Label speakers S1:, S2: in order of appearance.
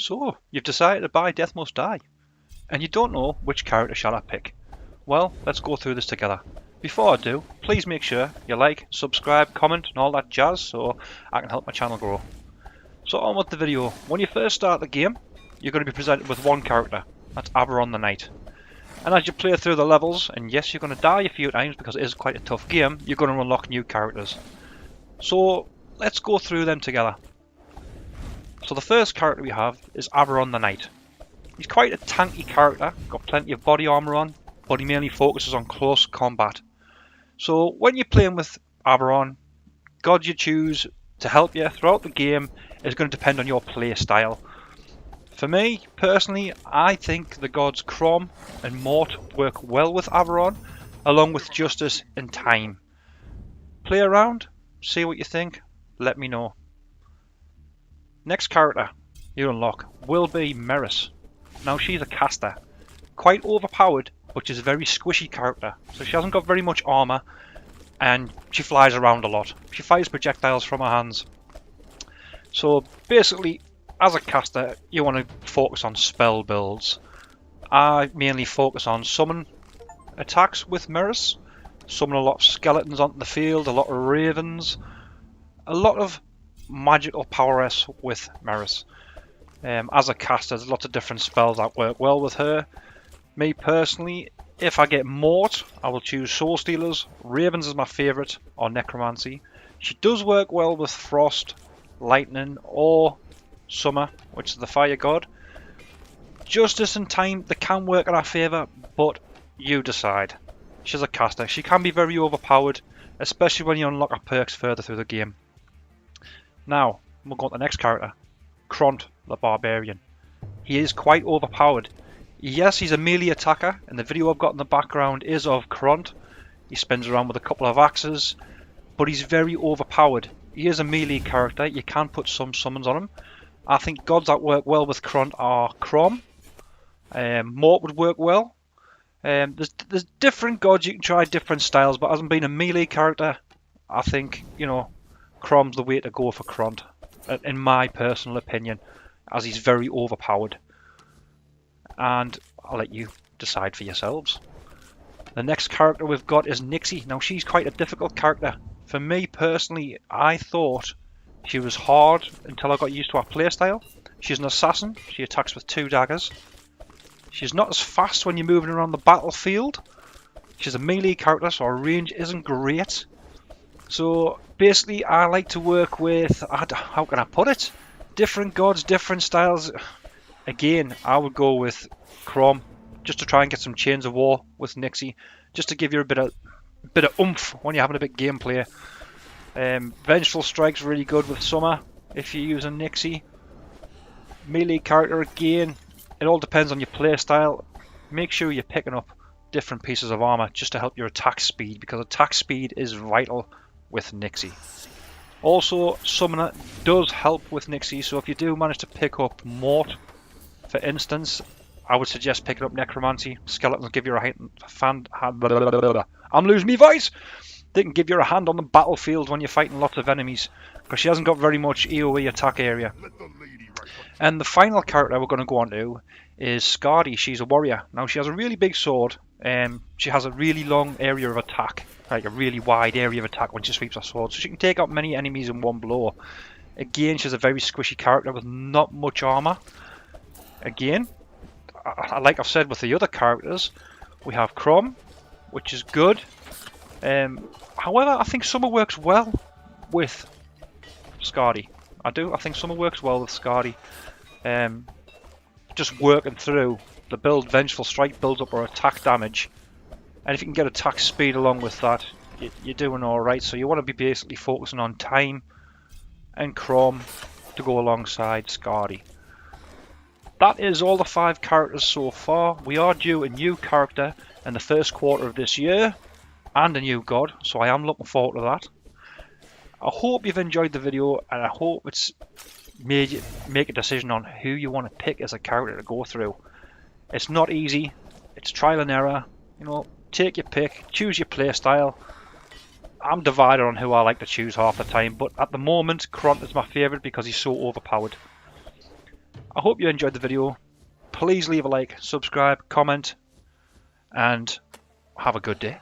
S1: So, you've decided to buy Death Must Die, and you don't know which character shall I pick. Well, let's go through this together. Before I do, please make sure you like, subscribe, comment and all that jazz so I can help my channel grow. So on with the video. When you first start the game, you're going to be presented with one character. That's Aberon the Knight. And as you play through the levels, and yes, you're going to die a few times because it is quite a tough game, you're going to unlock new characters. So let's go through them together. So the first character we have is Aberon the Knight. He's quite a tanky character, got plenty of body armor on, but he mainly focuses on close combat. So when you're playing with Aberon, gods you choose to help you throughout the game is going to depend on your play style. For me, personally, I think the gods Cron and Mort work well with Aberon, along with Justice and Time. Play around, see what you think, let me know. Next character you unlock will be Meris. Now she's a caster, quite overpowered, but she's a very squishy character. So she hasn't got very much armor, and she flies around a lot. She fires projectiles from her hands. So basically, as a caster, you want to focus on spell builds. I mainly focus on summon attacks with Meris. Summon a lot of skeletons onto the field, a lot of ravens, a lot of magical power-S with Meris. As a caster, there's lots of different spells that work well with her. Me personally, if I get Mort, I will choose Soul Stealers. Ravens is my favourite, or Necromancy. She does work well with Frost, Lightning, or Summer, which is the Fire God. Justice and Time, they can work in our favour, but you decide. She's a caster. She can be very overpowered, especially when you unlock her perks further through the game. Now, we'll go on to the next character, Cron the Barbarian. He is quite overpowered. Yes, he's a melee attacker, and the video I've got in the background is of Cron. He spins around with a couple of axes, but he's very overpowered. He is a melee character, you can put some summons on him. I think gods that work well with Cron are Crom. Mort would work well. There's different gods, you can try different styles, but as I'm being a melee character, I think, Crom's the way to go for Cron, in my personal opinion, as he's very overpowered. And I'll let you decide for yourselves. The next character we've got is Nixie. Now she's quite a difficult character. For me personally, I thought she was hard until I got used to her playstyle. She's an assassin, she attacks with 2 daggers. She's not as fast when you're moving around the battlefield. She's a melee character, so her range isn't great. So basically I like to work with, how can I put it? Different gods, different styles. Again, I would go with Crom, just to try and get some Chains of War with Nixie, just to give you a bit of oomph when you're having a bit of gameplay. Vengeful Strike's really good with Summer if you're using Nixie. Melee character again, it all depends on your play style. Make sure you're picking up different pieces of armor just to help your attack speed, because attack speed is vital with Nixie. Also, Summoner does help with Nixie, so if you do manage to pick up Mort, for instance, I would suggest picking up Necromancy. Skeletons give you a hand. I'm losing my voice! They can give you a hand on the battlefield when you're fighting lots of enemies, because she hasn't got very much AoE attack area. And the final character we're going to go on to is Skadi. She's a warrior. Now she has a really big sword. She has a really long area of attack, like a really wide area of attack when she sweeps her sword, so she can take out many enemies in one blow. Again, she's a very squishy character with not much armor. Again, like I've said with the other characters, we have Crom, which is good. However, I think Summer works well with Skadi. I think Summer works well with Skadi. Just working through the build, Vengeful Strike builds up our attack damage, and if you can get attack speed along with that, you're doing alright. So you want to be basically focusing on Time and Crom to go alongside Skadi. That is all the 5 characters so far. We are due a new character in the first quarter of this year, and a new god, so I am looking forward to that. I hope you've enjoyed the video, and I hope it's made you make a decision on who you want to pick as a character to go through. It's not easy, it's trial and error, take your pick, choose your playstyle. I'm divided on who I like to choose half the time, but at the moment, Cron is my favourite because he's so overpowered. I hope you enjoyed the video. Please leave a like, subscribe, comment, and have a good day.